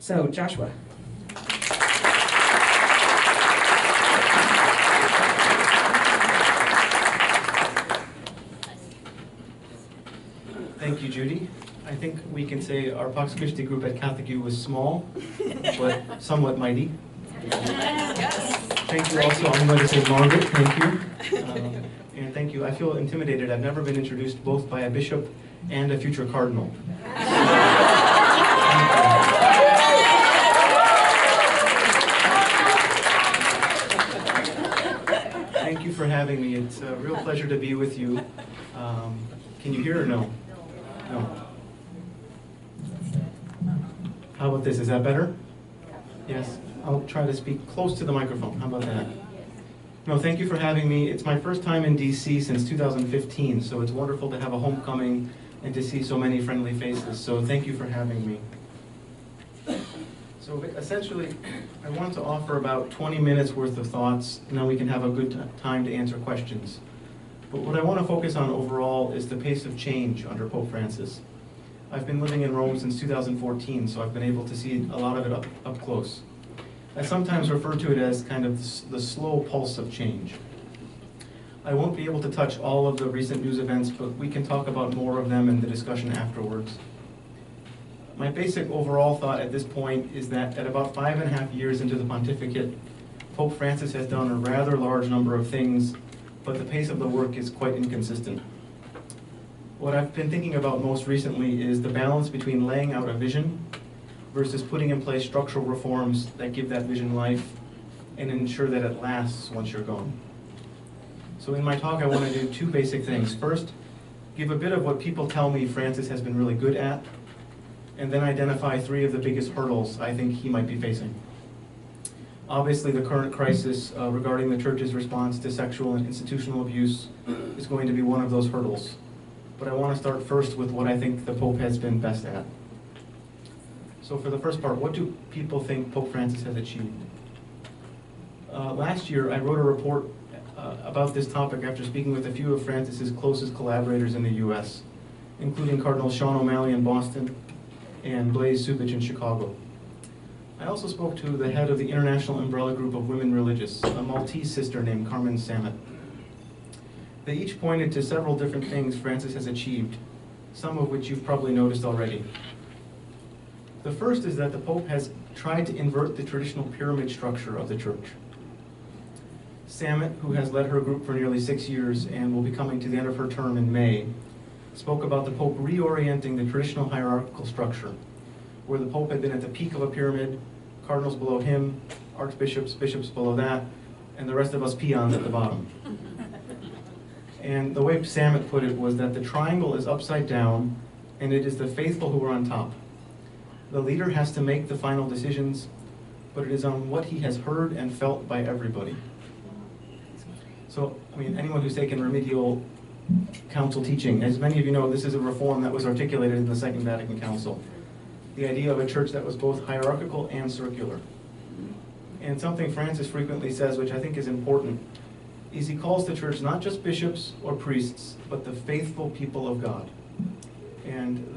So, Joshua. Thank you, Judy. I think we can say our Pax Christi group at Catholic U was small, but somewhat mighty. Thank you also, I'm going to say Margaret, thank you. And thank you, I feel intimidated. I've never been introduced both by a bishop and a future cardinal. Thank you for having me. It's a real pleasure to be with you. Can you hear or no? No. How about this? Is that better? Yes. I'll try to speak close to the microphone. How about that? No, thank you for having me. It's my first time in DC since 2015, so it's wonderful to have a homecoming and to see so many friendly faces. So thank you for having me. So essentially, I want to offer about 20 minutes worth of thoughts, and then we can have a good time to answer questions. But what I want to focus on overall is the pace of change under Pope Francis. I've been living in Rome since 2014, so I've been able to see a lot of it up close. I sometimes refer to it as kind of the slow pulse of change. I won't be able to touch all of the recent news events, but we can talk about more of them in the discussion afterwards. My basic overall thought at this point is that at about 5.5 years into the pontificate, Pope Francis has done a rather large number of things, but the pace of the work is quite inconsistent. What I've been thinking about most recently is the balance between laying out a vision versus putting in place structural reforms that give that vision life and ensure that it lasts once you're gone. So in my talk, I want to do two basic things. First, give a bit of what people tell me Francis has been really good at, and then identify 3 of the biggest hurdles I think he might be facing. Obviously, the current crisis regarding the Church's response to sexual and institutional abuse is going to be one of those hurdles. But I want to start first with what I think the Pope has been best at. So for the first part, what do people think Pope Francis has achieved? Last year, I wrote a report about this topic after speaking with a few of Francis's closest collaborators in the US, including Cardinal Sean O'Malley in Boston and Blaise Subich in Chicago. I also spoke to the head of the International Umbrella Group of Women Religious, a Maltese sister named Carmen Samet. They each pointed to several different things Francis has achieved, some of which you've probably noticed already. The first is that the Pope has tried to invert the traditional pyramid structure of the Church. Samet, who has led her group for nearly 6 years and will be coming to the end of her term in May, spoke about the Pope reorienting the traditional hierarchical structure, where the Pope had been at the peak of a pyramid, cardinals below him, archbishops, bishops below that, and the rest of us peons at the bottom. And the way Samet put it was that the triangle is upside down, and it is the faithful who are on top. The leader has to make the final decisions, but it is on what he has heard and felt by everybody. So, I mean, anyone who's taken remedial council teaching, as many of you know, this is a reform that was articulated in the Second Vatican Council. The idea of a church that was both hierarchical and circular. And something Francis frequently says, which I think is important, is he calls the church not just bishops or priests, but the faithful people of God. And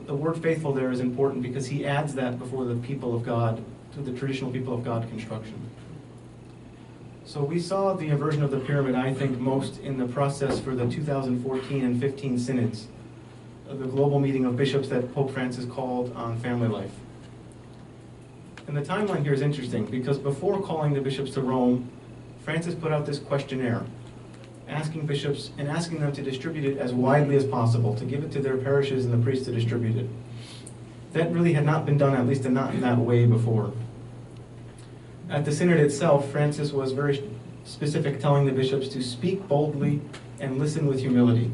the word faithful there is important because he adds that before the people of God, to the traditional people of God construction. So we saw the inversion of the pyramid, I think, most in the process for the 2014 and 15 synods, the global meeting of bishops that Pope Francis called on family life. And the timeline here is interesting because before calling the bishops to Rome, Francis put out this questionnaire, asking bishops and asking them to distribute it as widely as possible, to give it to their parishes and the priests to distribute it. That really had not been done, at least not in that way before. At the synod itself, Francis was very specific, telling the bishops to speak boldly and listen with humility,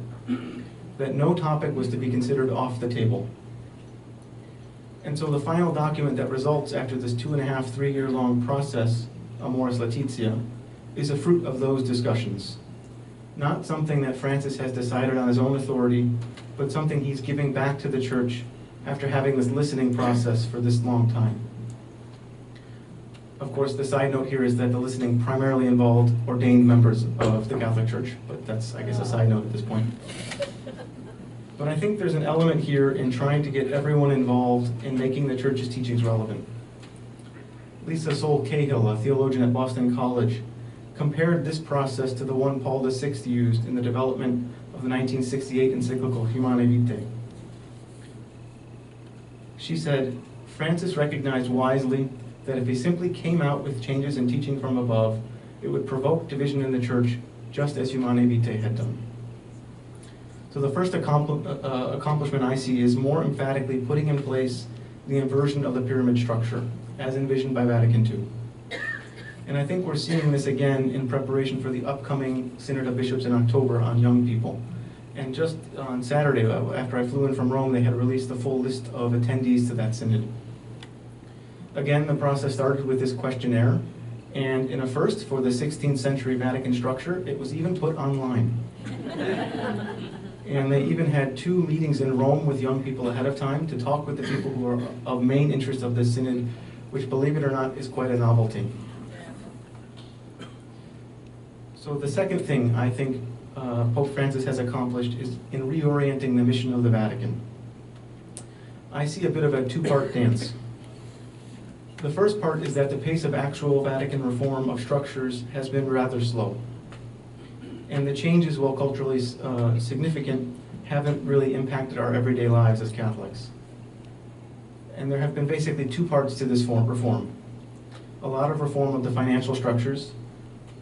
that no topic was to be considered off the table. And so the final document that results after this 2.5, 3-year-long process, Amoris Laetitia, is a fruit of those discussions. Not something that Francis has decided on his own authority, but something he's giving back to the Church after having this listening process for this long time. Of course, the side note here is that the listening primarily involved ordained members of the Catholic Church, but that's, I guess, a side note at this point. But I think there's an element here in trying to get everyone involved in making the Church's teachings relevant. Lisa Sol Cahill, a theologian at Boston College, compared this process to the one Paul VI used in the development of the 1968 encyclical Humanae Vitae. She said, Francis recognized wisely that if he simply came out with changes in teaching from above, it would provoke division in the church, just as Humanae Vitae had done. So the first accomplishment I see is more emphatically putting in place the inversion of the pyramid structure, as envisioned by Vatican II. And I think we're seeing this again in preparation for the upcoming Synod of Bishops in October on young people. And just on Saturday, after I flew in from Rome, they had released the full list of attendees to that synod. Again, the process started with this questionnaire, and in a first for the 16th century Vatican structure, it was even put online. And they even had 2 meetings in Rome with young people ahead of time to talk with the people who are of main interest of this synod, which, believe it or not, is quite a novelty. So the second thing I think Pope Francis has accomplished is in reorienting the mission of the Vatican. I see a bit of a 2-part dance. The first part is that the pace of actual Vatican reform of structures has been rather slow. And the changes, while culturally significant, haven't really impacted our everyday lives as Catholics. And there have been basically 2 parts to this reform. A lot of reform of the financial structures,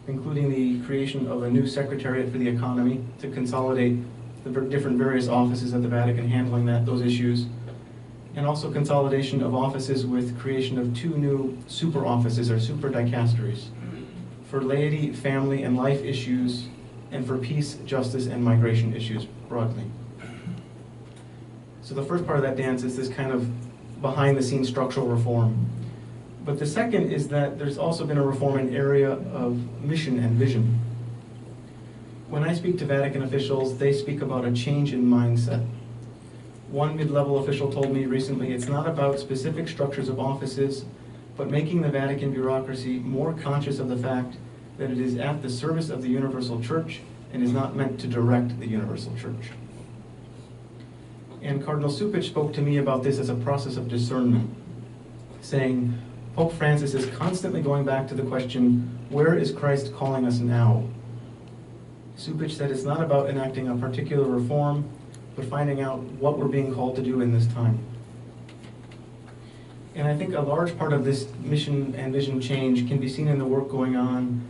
including the creation of a new Secretariat for the Economy to consolidate the different various offices at the Vatican handling those issues, and also consolidation of offices with creation of 2 new super offices or super dicasteries for laity, family, and life issues, and for peace, justice, and migration issues broadly. So the first part of that dance is this kind of behind-the-scenes structural reform. But the second is that there's also been a reform in area of mission and vision. When I speak to Vatican officials, they speak about a change in mindset. One mid-level official told me recently it's not about specific structures of offices, but making the Vatican bureaucracy more conscious of the fact that it is at the service of the universal church and is not meant to direct the universal church. And Cardinal Cupich spoke to me about this as a process of discernment, saying, Pope Francis is constantly going back to the question, where is Christ calling us now? Cupich said it's not about enacting a particular reform, but finding out what we're being called to do in this time. And I think a large part of this mission and vision change can be seen in the work going on,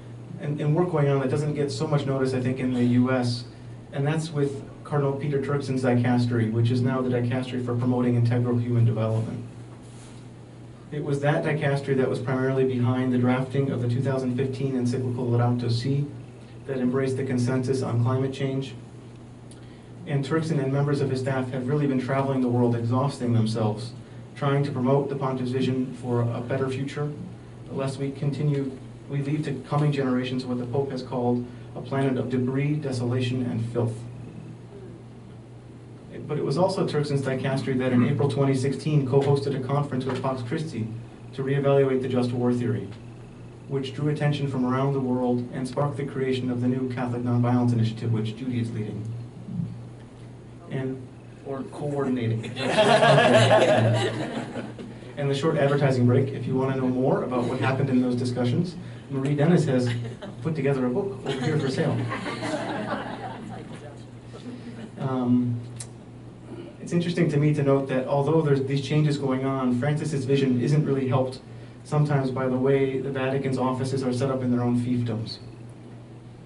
and work going on that doesn't get so much notice, I think, in the US, and that's with Cardinal Peter Turkson's dicastery, which is now the dicastery for promoting integral human development. It was that dicastery that was primarily behind the drafting of the 2015 encyclical Laudato Si that embraced the consensus on climate change. And Turkson and members of his staff have really been traveling the world, exhausting themselves, trying to promote the Pontiff's vision for a better future, lest we leave to coming generations what the Pope has called a planet of debris, desolation, and filth. But it was also Turkson's dicastery that in April 2016 co-hosted a conference with Pax Christi to reevaluate the just war theory, which drew attention from around the world and sparked the creation of the new Catholic Nonviolence Initiative, which Judy is leading. Or coordinating. And the short advertising break, if you want to know more about what happened in those discussions, Marie Dennis has put together a book over here for sale. It's interesting to me to note that although there's these changes going on, Francis's vision isn't really helped sometimes by the way the Vatican's offices are set up in their own fiefdoms.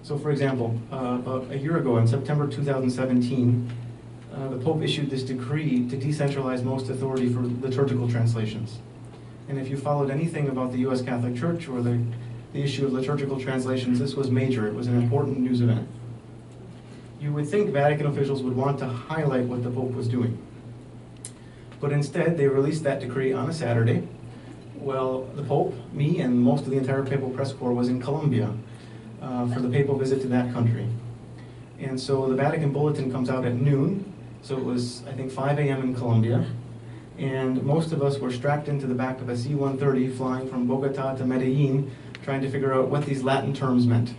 So for example, about a year ago in September 2017, the Pope issued this decree to decentralize most authority for liturgical translations. And if you followed anything about the U.S. Catholic Church or the issue of liturgical translations, this was major. It was an important news event. You would think Vatican officials would want to highlight what the Pope was doing. But instead, they released that decree on a Saturday. Well, the Pope, me, and most of the entire papal press corps was in Colombia for the papal visit to that country. And so the Vatican Bulletin comes out at noon, so it was, I think, 5 a.m. in Colombia. And most of us were strapped into the back of a C-130 flying from Bogota to Medellin, trying to figure out what these Latin terms meant.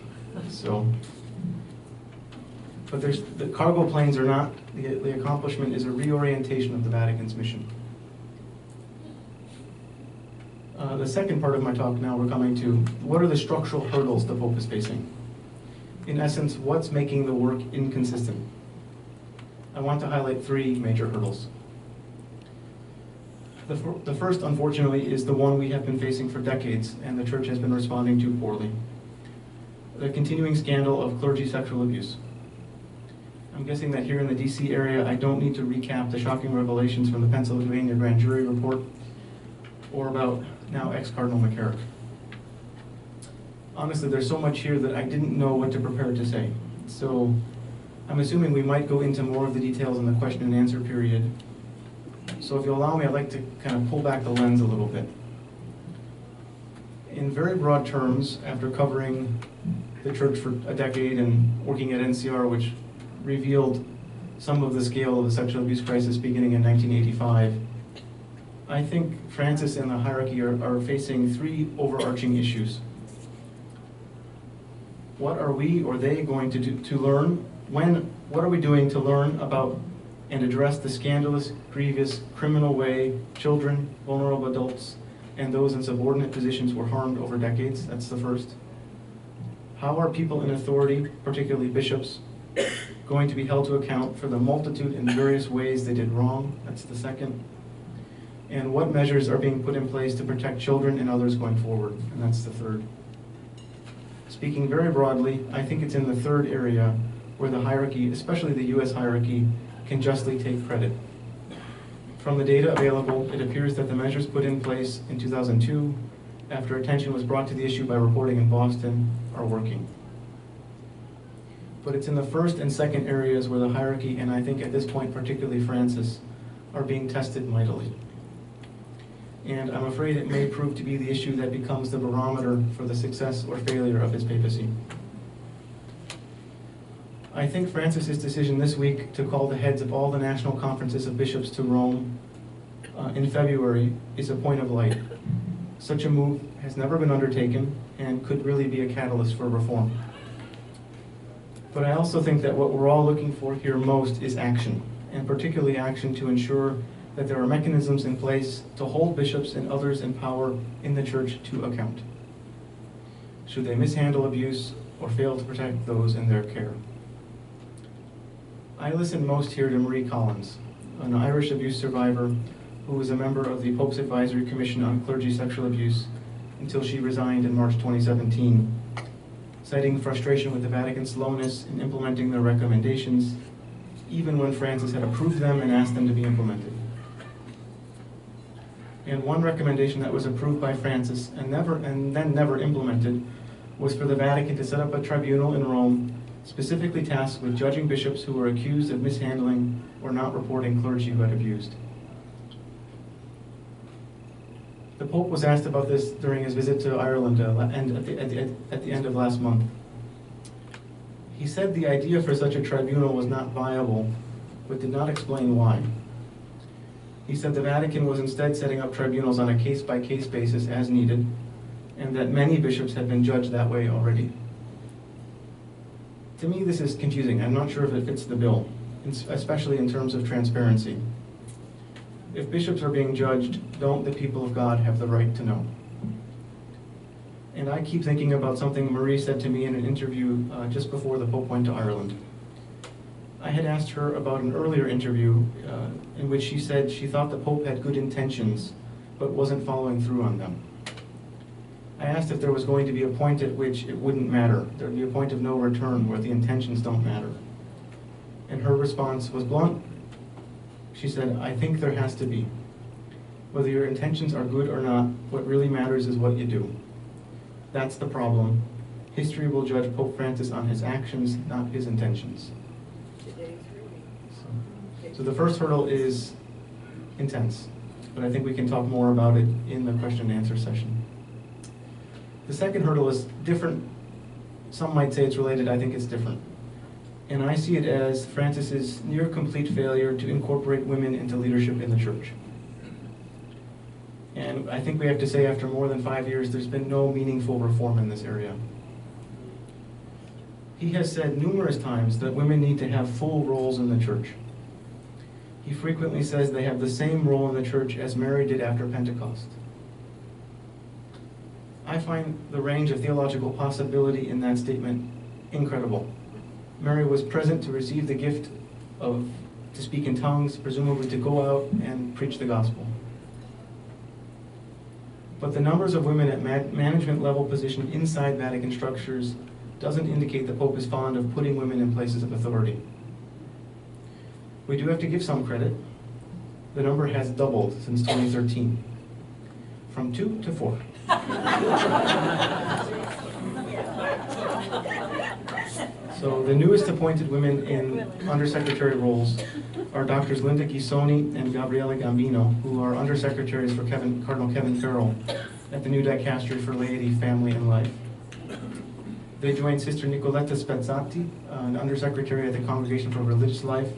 But the cargo planes are not, the accomplishment is a reorientation of the Vatican's mission. The second part of my talk now we're coming to, what are the structural hurdles the Pope is facing? In essence, what's making the work inconsistent? I want to highlight three major hurdles. The first, unfortunately, is the one we have been facing for decades and the Church has been responding to poorly. The continuing scandal of clergy sexual abuse. I'm guessing that here in the DC area, I don't need to recap the shocking revelations from the Pennsylvania grand jury report or about now ex-Cardinal McCarrick. Honestly, there's so much here that I didn't know what to prepare to say. So I'm assuming we might go into more of the details in the question and answer period. So if you'll allow me, I'd like to kind of pull back the lens a little bit. In very broad terms, after covering the Church for a decade and working at NCR, which revealed some of the scale of the sexual abuse crisis beginning in 1985, I think Francis and the hierarchy are facing three overarching issues. What are we or they going to do to learn? What are we doing to learn about and address the scandalous, grievous, criminal way children, vulnerable adults, and those in subordinate positions were harmed over decades? That's the first. How are people in authority, particularly bishops, going to be held to account for the multitude and various ways they did wrong? That's the second. And what measures are being put in place to protect children and others going forward? And that's the third. Speaking very broadly, I think it's in the third area where the hierarchy, especially the US hierarchy, can justly take credit. From the data available, it appears that the measures put in place in 2002, after attention was brought to the issue by reporting in Boston, are working. But it's in the first and second areas where the hierarchy, and I think at this point particularly Francis, are being tested mightily. And I'm afraid it may prove to be the issue that becomes the barometer for the success or failure of his papacy. I think Francis's decision this week to call the heads of all the national conferences of bishops to Rome in February is a point of light. Such a move has never been undertaken and could really be a catalyst for reform. But I also think that what we're all looking for here most is action, and particularly action to ensure that there are mechanisms in place to hold bishops and others in power in the Church to account, should they mishandle abuse or fail to protect those in their care. I listen most here to Marie Collins, an Irish abuse survivor who was a member of the Pope's Advisory Commission on Clergy Sexual Abuse until she resigned in March 2017, citing frustration with the Vatican's slowness in implementing their recommendations, even when Francis had approved them and asked them to be implemented. And one recommendation that was approved by Francis and then never implemented was for the Vatican to set up a tribunal in Rome specifically tasked with judging bishops who were accused of mishandling or not reporting clergy who had abused. The Pope was asked about this during his visit to Ireland at the end of last month. He said the idea for such a tribunal was not viable, but did not explain why. He said the Vatican was instead setting up tribunals on a case-by-case basis as needed, and that many bishops had been judged that way already. To me, this is confusing. I'm not sure if it fits the bill, especially in terms of transparency. If bishops are being judged, don't the people of God have the right to know? And I keep thinking about something Marie said to me in an interview just before the Pope went to Ireland. I had asked her about an earlier interview in which she said she thought the Pope had good intentions, but wasn't following through on them. I asked if there was going to be a point at which it wouldn't matter. There would be a point of no return where the intentions don't matter. And her response was blunt. She said, I think there has to be. Whether your intentions are good or not, what really matters is what you do. That's the problem. History will judge Pope Francis on his actions, not his intentions. So the first hurdle is intense, but I think we can talk more about it in the question and answer session. The second hurdle is different. Some might say it's related. I think it's different. And I see it as Francis's near complete failure to incorporate women into leadership in the Church. And I think we have to say after more than 5 years, there's been no meaningful reform in this area. He has said numerous times that women need to have full roles in the Church. He frequently says they have the same role in the Church as Mary did after Pentecost. I find the range of theological possibility in that statement incredible. Mary was present to receive the gift to speak in tongues, presumably to go out and preach the gospel. But the numbers of women at management level position inside Vatican structures doesn't indicate the Pope is fond of putting women in places of authority. We do have to give some credit. The number has doubled since 2013, from 2 to 4. So the newest appointed women in undersecretary roles are Drs. Linda Ghisoni and Gabriele Gambino, who are undersecretaries for Cardinal Kevin Farrell at the new dicastery for laity, family, and life. They joined Sister Nicoletta Spezzati, an undersecretary at the Congregation for Religious Life,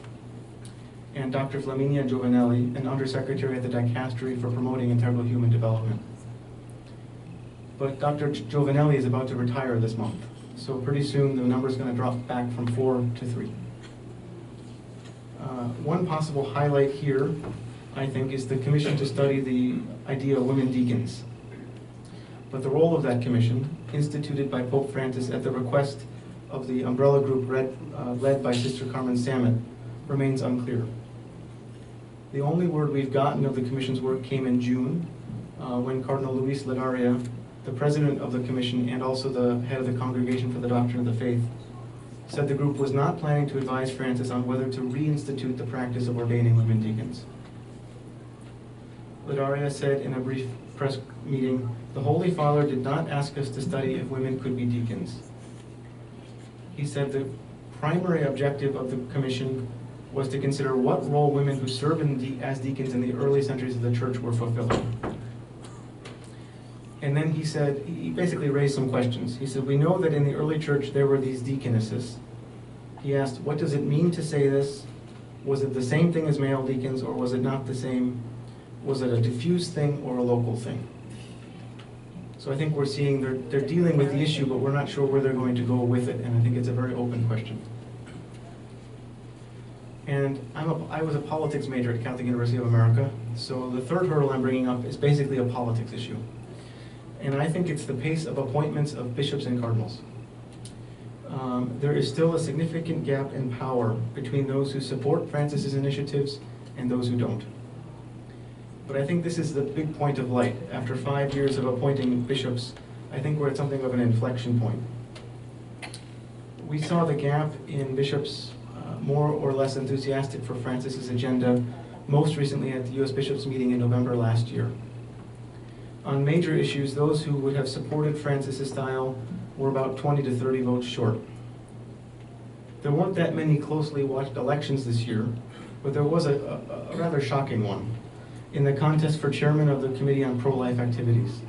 and Dr. Flaminia Giovanelli, an undersecretary at the dicastery for promoting integral human development. But Dr. Giovanelli is about to retire this month, so pretty soon the number is going to drop back from 4 to 3. One possible highlight here, I think, is the commission to study the idea of women deacons. But the role of that commission, instituted by Pope Francis at the request of the umbrella group led by Sister Carmen Samet, remains unclear. The only word we've gotten of the commission's work came in June, when Cardinal Luis Ladaria, the president of the commission and also the head of the Congregation for the Doctrine of the Faith, said the group was not planning to advise Francis on whether to reinstitute the practice of ordaining women deacons. Ladaria said in a brief press meeting, "The Holy Father did not ask us to study if women could be deacons." He said the primary objective of the commission was to consider what role women who served as deacons in the early centuries of the church were fulfilling. And then he said, he basically raised some questions. He said, we know that in the early church there were these deaconesses. He asked, what does it mean to say this? Was it the same thing as male deacons, or was it not the same? Was it a diffuse thing or a local thing? So I think we're seeing they're dealing with the issue, but we're not sure where they're going to go with it, and I think it's a very open question. And I was a politics major at Catholic University of America, so the third hurdle I'm bringing up is basically a politics issue. And I think it's the pace of appointments of bishops and cardinals. There is still a significant gap in power between those who support Francis's initiatives and those who don't. But I think this is the big point of light. After 5 years of appointing bishops, I think we're at something of an inflection point. We saw the gap in bishops more or less enthusiastic for Francis's agenda, most recently at the U.S. Bishops' meeting in November last year. On major issues, those who would have supported Francis's style were about 20 to 30 votes short. There weren't that many closely watched elections this year, but there was a rather shocking one. In the contest for chairman of the Committee on Pro-Life Activities,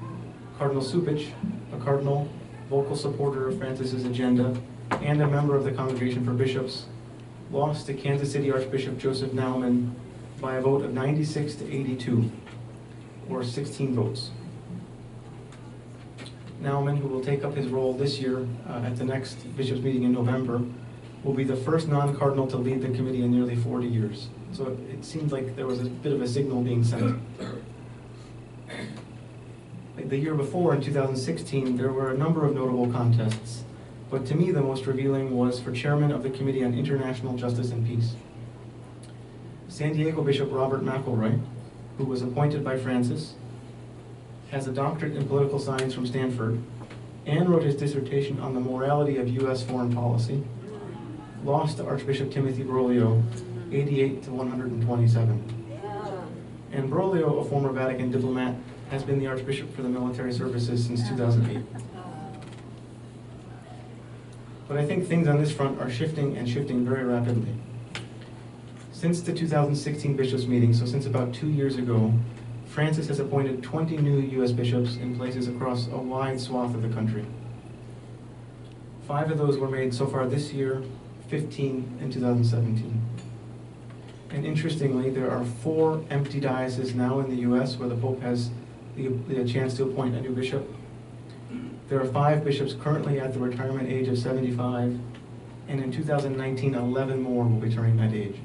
Cardinal Supich, a cardinal, vocal supporter of Francis's agenda, and a member of the Congregation for Bishops, lost to Kansas City Archbishop Joseph Naumann by a vote of 96 to 82, or 16 votes. Naumann, who will take up his role this year at the next bishops' meeting in November, will be the first non-cardinal to lead the committee in nearly 40 years. So it seemed like there was a bit of a signal being sent. The year before, in 2016, there were a number of notable contests, but to me the most revealing was for chairman of the Committee on International Justice and Peace. San Diego Bishop Robert McElroy, who was appointed by Francis, has a doctorate in political science from Stanford, and wrote his dissertation on the morality of U.S. foreign policy, lost to Archbishop Timothy Broglio, 88 to 127. And Broglio, a former Vatican diplomat, has been the Archbishop for the military services since 2008. But I think things on this front are shifting, and shifting very rapidly. Since the 2016 bishops' meeting, so since about 2 years ago, Francis has appointed 20 new U.S. bishops in places across a wide swath of the country. 5 of those were made so far this year, 15 in 2017. And interestingly, there are 4 empty dioceses now in the U.S. where the Pope has the chance to appoint a new bishop. There are 5 bishops currently at the retirement age of 75, and in 2019, 11 more will be turning that age.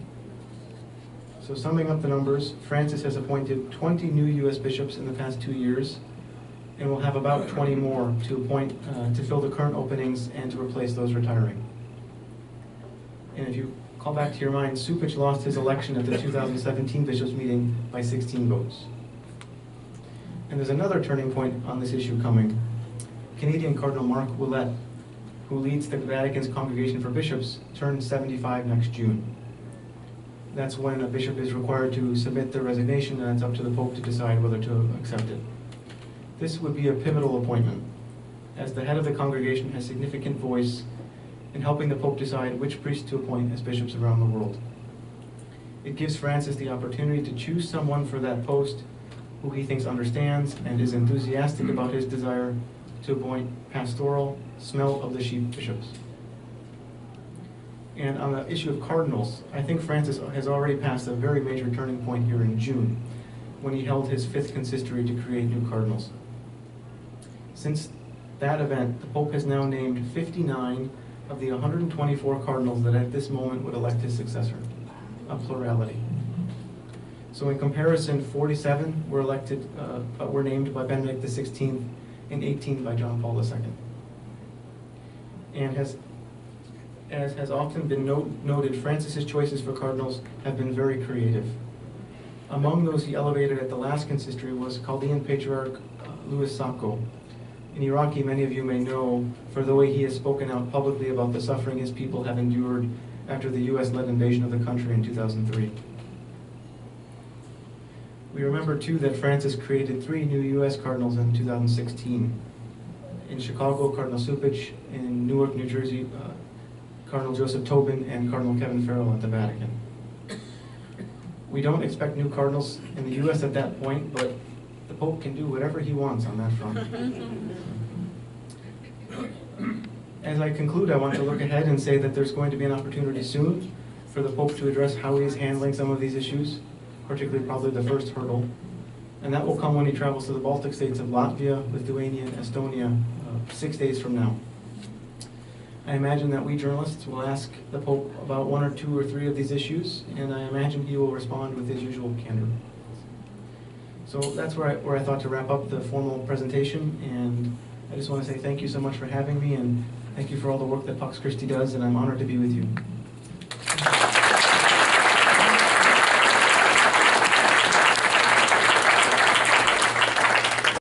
So summing up the numbers, Francis has appointed 20 new U.S. bishops in the past 2 years, and we'll have about 20 more to appoint to fill the current openings and to replace those retiring. And if you call back to your mind, Supich lost his election at the 2017 bishops' meeting by 16 votes. And there's another turning point on this issue coming. Canadian Cardinal Mark Ouellette, who leads the Vatican's Congregation for Bishops, turns 75 next June. That's when a bishop is required to submit their resignation, and it's up to the Pope to decide whether to accept it. This would be a pivotal appointment, as the head of the congregation has significant voice in helping the Pope decide which priests to appoint as bishops around the world. It gives Francis the opportunity to choose someone for that post who he thinks understands and is enthusiastic about his desire to appoint pastoral, smell of the sheep bishops. And on the issue of cardinals, I think Francis has already passed a very major turning point here in June, when he held his 5th consistory to create new cardinals. Since that event, the Pope has now named 59 of the 124 cardinals that at this moment would elect his successor, a plurality. So in comparison, 47 were elected, were named by Benedict XVI and 18 by John Paul II. And as has often been noted, Francis's choices for cardinals have been very creative. Among those he elevated at the last consistory was Chaldean Patriarch Louis Sako. In Iraqi, many of you may know for the way he has spoken out publicly about the suffering his people have endured after the U.S.-led invasion of the country in 2003. We remember, too, that Francis created 3 new U.S. cardinals in 2016. In Chicago, Cardinal Supich; in Newark, New Jersey, Cardinal Joseph Tobin; and Cardinal Kevin Farrell at the Vatican. We don't expect new cardinals in the U.S. at that point, but the Pope can do whatever he wants on that front. As I conclude, I want to look ahead and say that there's going to be an opportunity soon for the Pope to address how he is handling some of these issues, particularly probably the first hurdle. And that will come when he travels to the Baltic states of Latvia, Lithuania, and Estonia 6 days from now. I imagine that we journalists will ask the Pope about 1 or 2 or 3 of these issues, and I imagine he will respond with his usual candor. So that's where I thought to wrap up the formal presentation, and I just want to say thank you so much for having me, and thank you for all the work that Pax Christi does, and I'm honored to be with you.